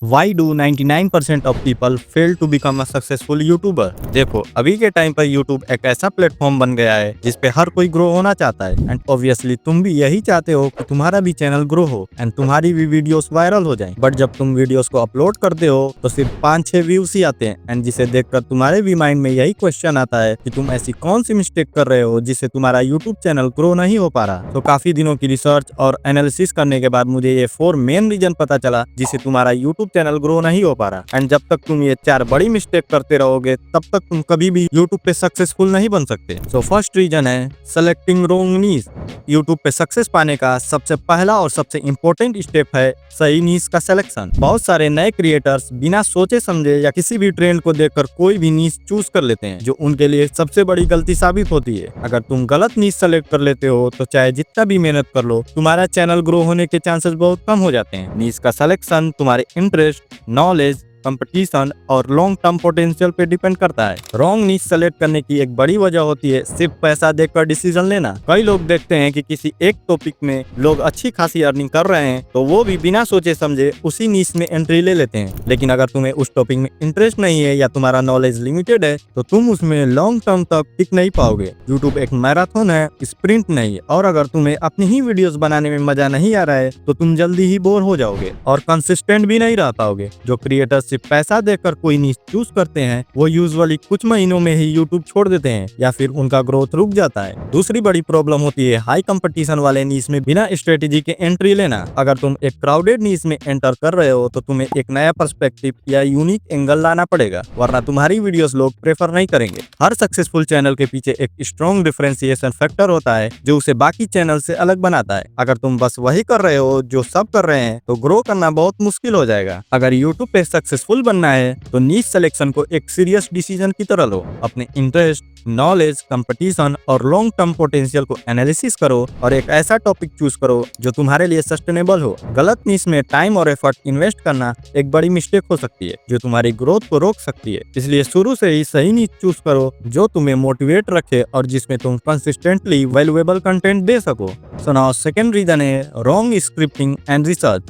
Why do 99% of people fail to become a successful YouTuber? देखो, अभी के time पर YouTube एक ऐसा प्लेटफॉर्म बन गया है जिस पे हर कोई ग्रो होना चाहता है एंड ऑब्वियसली तुम भी यही चाहते हो कि तुम्हारा भी चैनल ग्रो हो एंड तुम्हारी भी वीडियोस वायरल हो जाएं। बट जब तुम वीडियोस को अपलोड करते हो तो सिर्फ 5-6 व्यूज ही आते हैं एंड जिसे देखकर तुम्हारे भी माइंड में यही क्वेश्चन आता है कि तुम ऐसी कौन सी मिस्टेक कर रहे हो जिससे तुम्हारा यूट्यूब चैनल ग्रो नहीं हो पा रहा। तो काफी दिनों की रिसर्च और एनालिसिस करने के बाद मुझे ये 4 मेन रीजन पता चला जिससे तुम्हारा यूट्यूब चैनल ग्रो नहीं हो पा रहा एंड जब तक तुम ये 4 बड़ी मिस्टेक करते रहोगे तब तक तुम कभी भी यूट्यूब पे सक्सेसफुल नहीं बन सकते। सो फर्स्ट रीजन है सेलेक्टिंग रॉन्ग नीश। यूट्यूब पे सक्सेस पाने का सबसे पहला और सबसे इम्पोर्टेंट स्टेप है सही नीश का सिलेक्शन। बहुत सारे नए क्रिएटर्स बिना सोचे समझे या किसी भी ट्रेंड को देखकर कोई भी नीश चूज कर लेते हैं जो उनके लिए सबसे बड़ी गलती साबित होती है। अगर तुम गलत नीश सेलेक्ट कर लेते हो तो चाहे जितना भी मेहनत कर लो तुम्हारा चैनल ग्रो होने के चांसेस बहुत कम हो जाते हैं। नीश का सिलेक्शन तुम्हारे इंटरेस्ट, नॉलेज, कंपटीशन और लॉन्ग टर्म पोटेंशियल पे डिपेंड करता है। रॉन्ग नीश सेलेक्ट करने की एक बड़ी वजह होती है सिर्फ पैसा देखकर डिसीजन लेना। कई लोग देखते हैं कि किसी एक टॉपिक में लोग अच्छी खासी अर्निंग कर रहे हैं तो वो भी बिना सोचे समझे उसी नीश में एंट्री ले लेते हैं। लेकिन अगर तुम्हें उस टॉपिक में इंटरेस्ट नहीं है या तुम्हारा नॉलेज लिमिटेड है तो तुम उसमें लॉन्ग टर्म तक टिक नहीं पाओगे। यूट्यूब एक मैराथन है, स्प्रिंट नहीं। और अगर तुम्हें अपनी ही वीडियोस बनाने में मजा नहीं आ रहा है तो तुम जल्दी ही बोर हो जाओगे और कंसिस्टेंट भी नहीं रह पाओगे। जो क्रिएटर्स सिर्फ पैसा देकर कोई नीश चूज करते हैं वो यूजुअली कुछ महीनों में ही यूट्यूब छोड़ देते हैं या फिर उनका ग्रोथ रुक जाता है। दूसरी बड़ी प्रॉब्लम होती है हाई कंपटीशन वाले नीश में बिना स्ट्रेटेजी के एंट्री लेना। अगर तुम एक क्राउडेड नीश में एंटर कर रहे हो तो तुम्हें एक नया पर्सपेक्टिव या यूनिक एंगल लाना पड़ेगा वरना तुम्हारी वीडियोस लोग प्रेफर नहीं करेंगे। हर सक्सेसफुल चैनल के पीछे एक स्ट्रॉन्ग डिफरेंशिएशन फैक्टर होता है जो उसे बाकी चैनल से अलग बनाता है। अगर तुम बस वही कर रहे हो जो सब कर रहे हैं तो ग्रो करना बहुत मुश्किल हो जाएगा। अगर यूट्यूब पे सक्सेसफुल बनना है तो नीश सिलेक्शन को एक सीरियस डिसीजन की तरह लो। अपने इंटरेस्ट, नॉलेज, कंपटीशन और लॉन्ग टर्म पोटेंशियल को एनालिसिस करो और एक ऐसा टॉपिक चूज करो जो तुम्हारे लिए सस्टेनेबल हो। गलत नीश में टाइम और एफर्ट इन्वेस्ट करना एक बड़ी मिस्टेक हो सकती है जो तुम्हारी ग्रोथ को रोक सकती है। इसलिए शुरू से ही सही नीश चूज करो जो तुम्हें मोटिवेट रखे और जिसमें तुम कंसिस्टेंटली वैल्यूएबल कंटेंट दे सको। सो नाउ सेकंड रीजन है रॉन्ग स्क्रिप्टिंग एंड रिसर्च।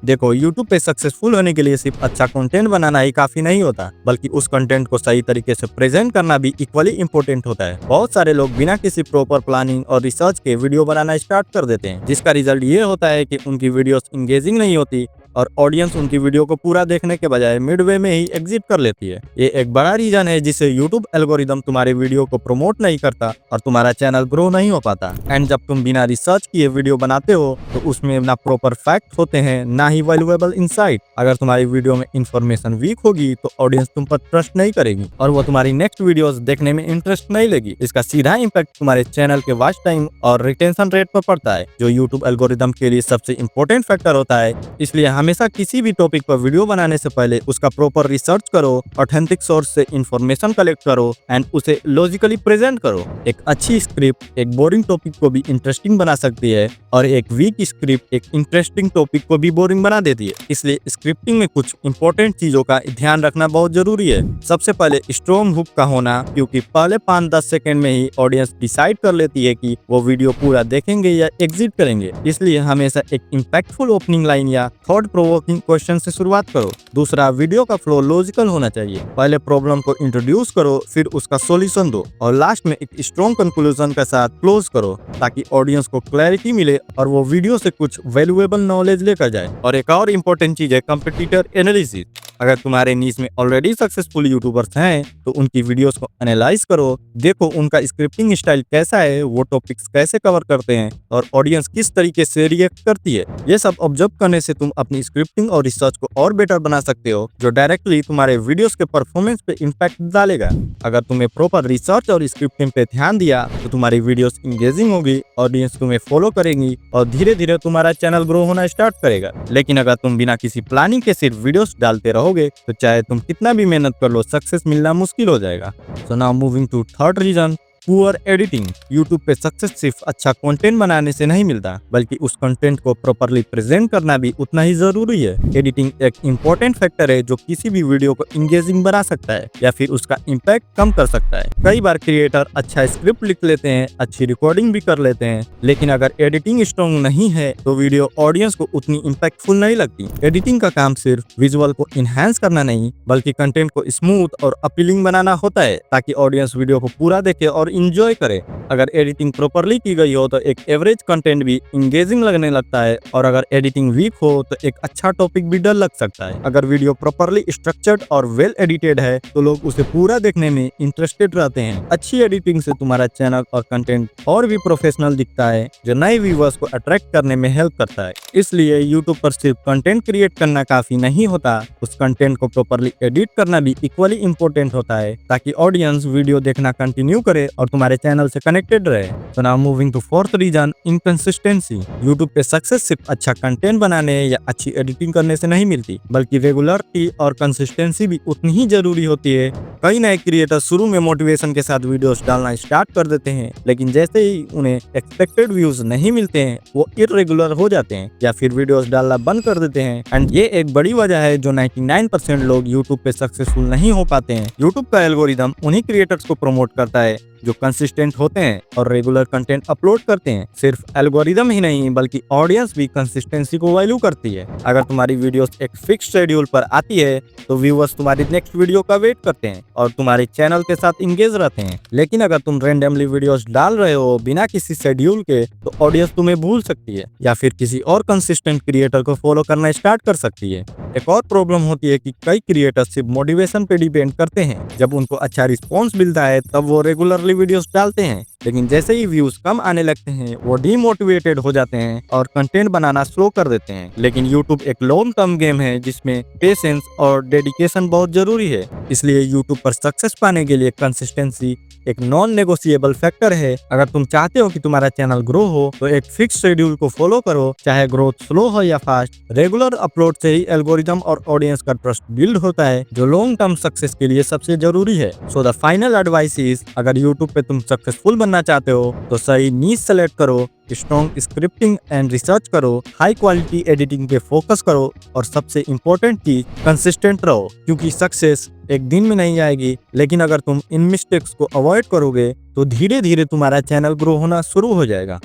देखो, यूट्यूब पे सक्सेसफुल होने के लिए सिर्फ अच्छा कंटेंट बनाना ही काफी नहीं होता बल्कि उस कंटेंट को सही तरीके से प्रेजेंट करना भी इक्वली इंपॉर्टेंट होता है। बहुत सारे लोग बिना किसी प्रॉपर प्लानिंग और रिसर्च के वीडियो बनाना स्टार्ट कर देते हैं जिसका रिजल्ट ये होता है कि उनकी वीडियोस इंगेजिंग नहीं होती और ऑडियंस उनकी वीडियो को पूरा देखने के बजाय मिडवे में ही एग्जिट कर लेती है। ये एक बड़ा रीजन है जिससे यूट्यूब एल्गोरिदम तुम्हारे वीडियो को प्रमोट नहीं करता और तुम्हारा चैनल ग्रो नहीं हो पाता। एंड जब तुम बिना रिसर्च किए वीडियो बनाते हो तो उसमें ना प्रॉपर फैक्ट होते हैं ना ही वैल्यूएबल इनसाइट। अगर तुम्हारी वीडियो में इंफॉर्मेशन वीक होगी तो ऑडियंस तुम पर ट्रस्ट नहीं करेगी और वो तुम्हारी नेक्स्ट वीडियोस देखने में इंटरेस्ट नहीं लेगी। इसका सीधा इम्पैक्ट तुम्हारे चैनल के वॉच टाइम और रिटेंशन रेट पर पड़ता है जो यूट्यूब एल्गोरिदम के लिए सबसे इंपॉर्टेंट फैक्टर होता है। इसलिए हमेशा किसी भी टॉपिक पर वीडियो बनाने से पहले उसका प्रॉपर रिसर्च करो, ऑथेंटिक सोर्स से इंफॉर्मेशन कलेक्ट करो एंड उसे लॉजिकली प्रेजेंट करो। एक अच्छी स्क्रिप्ट एक बोरिंग टॉपिक को भी इंटरेस्टिंग बना सकती है और एक वीक स्क्रिप्ट एक इंटरेस्टिंग टॉपिक को भी बोरिंग बना देती है। इसलिए स्क्रिप्टिंग में कुछ इंपॉर्टेंट चीजों का ध्यान रखना बहुत जरूरी है। सबसे पहले स्ट्रॉन्ग हुक का होना, क्योंकि पहले 5-10 सेकंड में ही ऑडियंस डिसाइड कर लेती है कि वो वीडियो पूरा देखेंगे या एग्जिट करेंगे। इसलिए हमेशा एक इम्पैक्टफुल ओपनिंग लाइन या थॉट प्रोवोकिंग क्वेश्चन से शुरुआत करो। दूसरा, वीडियो का फ्लो लॉजिकल होना चाहिए। पहले प्रॉब्लम को इंट्रोड्यूस करो, फिर उसका सॉल्यूशन दो और लास्ट में एक स्ट्रॉन्ग कंक्लूजन के साथ क्लोज करो ताकि ऑडियंस को क्लैरिटी मिले और वो वीडियो से कुछ वैल्यूएबल नॉलेज लेकर जाए। और एक और इम्पोर्टेंट चीज है कंपटीटर एनालिसिस। अगर तुम्हारे नीश में ऑलरेडी सक्सेसफुल यूट्यूबर्स हैं तो उनकी वीडियोस को एनालाइज करो, देखो उनका स्क्रिप्टिंग स्टाइल कैसा है, वो टॉपिक्स कैसे कवर करते हैं और ऑडियंस किस तरीके से रिएक्ट करती है। ये सब ऑब्जर्व करने से तुम अपनी स्क्रिप्टिंग और रिसर्च को और बेटर बना सकते हो जो डायरेक्टली तुम्हारे वीडियोस के परफॉर्मेंस पे इम्पैक्ट डालेगा। अगर तुमने प्रॉपर रिसर्च और स्क्रिप्टिंग पे ध्यान दिया तो तुम्हारी वीडियोस इंगेजिंग होगी, ऑडियंस तुम्हें फॉलो करेंगी और धीरे धीरे तुम्हारा चैनल ग्रो होना स्टार्ट करेगा। लेकिन अगर तुम बिना किसी प्लानिंग के सिर्फ वीडियोस डालते रहोगे तो चाहे तुम कितना भी मेहनत कर लो सक्सेस मिलना मुश्किल हो जाएगा। So now moving to third reason, poor editing. YouTube पे सक्सेस सिर्फ अच्छा कंटेंट बनाने से नहीं मिलता, बल्कि उस कंटेंट को प्रॉपर्ली प्रेजेंट करना भी उतना ही जरूरी है। एडिटिंग एक इम्पोर्टेंट फैक्टर है जो किसी भी वीडियो को इंगेजिंग बना सकता है या फिर उसका इम्पैक्ट कम कर सकता है। कई बार क्रिएटर अच्छा स्क्रिप्ट लिख लेते हैं, अच्छी रिकॉर्डिंग भी कर लेते हैं, लेकिन अगर एडिटिंग स्ट्रॉन्ग नहीं है तो वीडियो ऑडियंस को उतनी इम्पैक्टफुल नहीं लगती। एडिटिंग का काम सिर्फ विजुअल को इनहैंस करना नहीं, बल्कि कंटेंट को स्मूथ और अपीलिंग बनाना होता है, ताकि ऑडियंस वीडियो को पूरा देखे और इंजॉय करे। अगर एडिटिंग प्रॉपर्ली की गई हो तो एक एवरेज कंटेंट भी इंगेजिंग लगने लगता है, और अगर एडिटिंग वीक हो तो एक अच्छा टॉपिक भी डल लग सकता है। अगर वीडियो प्रॉपर्ली स्ट्रक्चर्ड और वेल एडिटेड है तो लोग उसे पूरा देखने में इंटरेस्टेड रहते हैं। अच्छी एडिटिंग से तुम्हारा चैनल और कंटेंट और भी प्रोफेशनल दिखता है, जो नए व्यूअर्स को अट्रैक्ट करने में हेल्प करता है। इसलिए यूट्यूब पर सिर्फ कंटेंट क्रिएट करना काफी नहीं होता, उस कंटेंट को प्रॉपर्ली एडिट करना भी इक्वली इम्पोर्टेंट होता है, ताकि ऑडियंस वीडियो देखना कंटिन्यू करे और तुम्हारे चैनल से कनेक्टेड रहे। तो now moving to fourth reason, inconsistency. YouTube पे सक्सेस सिर्फ अच्छा कंटेंट बनाने या अच्छी एडिटिंग करने से नहीं मिलती, बल्कि रेगुलरिटी और कंसिस्टेंसी भी उतनी ही जरूरी होती है। कई नए क्रिएटर शुरू में मोटिवेशन के साथ वीडियोस डालना स्टार्ट कर देते हैं, लेकिन जैसे ही उन्हें एक्सपेक्टेड व्यूज नहीं मिलते हैं, वो इर्रेगुलर हो जाते हैं या फिर वीडियोस डालना बंद कर देते हैं। एंड ये एक बड़ी वजह है जो 99% लोग यूट्यूब पे सक्सेसफुल नहीं हो पाते हैं। यूट्यूब का एल्गोरिदम उन्हीं क्रिएटर्स को प्रमोट करता है जो कंसिस्टेंट होते हैं और रेगुलर कंटेंट अपलोड करते हैं। सिर्फ एल्गोरिदम ही नहीं, बल्कि ऑडियंस भी कंसिस्टेंसी को वैल्यू करती है। अगर तुम्हारी वीडियोस एक फिक्स शेड्यूल पर आती है तो व्यूअर्स तुम्हारी नेक्स्ट वीडियो का वेट करते हैं और तुम्हारे चैनल के साथ इंगेज रहते हैं। लेकिन अगर तुम रैंडमली वीडियोस डाल रहे हो बिना किसी शेड्यूल के, तो ऑडियंस तुम्हें भूल सकती है या फिर किसी और कंसिस्टेंट क्रिएटर को फॉलो करना स्टार्ट कर सकती है। एक और प्रॉब्लम होती है कि कई क्रिएटर्स सिर्फ मोटिवेशन पे डिपेंड करते हैं। जब उनको अच्छा रिस्पॉन्स मिलता है तब वो रेगुलरली वीडियोस डालते हैं, लेकिन जैसे ही व्यूज कम आने लगते हैं वो डीमोटिवेटेड हो जाते हैं और कंटेंट बनाना स्लो कर देते हैं। लेकिन यूट्यूब एक लॉन्ग टर्म गेम है जिसमें पेशेंस और डेडिकेशन बहुत जरूरी है। इसलिए यूट्यूब पर सक्सेस पाने के लिए कंसिस्टेंसी एक नॉन नेगोशिएबल फैक्टर है। अगर तुम चाहते हो कि तुम्हारा चैनल ग्रो हो तो एक फिक्स शेड्यूल को फॉलो करो, चाहे ग्रोथ स्लो हो या फास्ट। रेगुलर अपलोड से ही एल्गोरिदम और ऑडियंस का ट्रस्ट बिल्ड होता है, जो लॉन्ग टर्म सक्सेस के लिए सबसे जरूरी है। So the final advice is, अगर यूट्यूब पे तुम सक्सेसफुल बनना चाहते हो तो सही नीश सेलेक्ट करो, स्ट्रॉन्ग स्क्रिप्टिंग एंड रिसर्च करो, हाई क्वालिटी एडिटिंग पे फोकस करो, और सबसे इम्पोर्टेंट चीज कंसिस्टेंट रहो, क्योंकि सक्सेस एक दिन में नहीं आएगी। लेकिन अगर तुम इन मिस्टेक्स को अवॉइड करोगे तो धीरे धीरे तुम्हारा चैनल ग्रो होना शुरू हो जाएगा।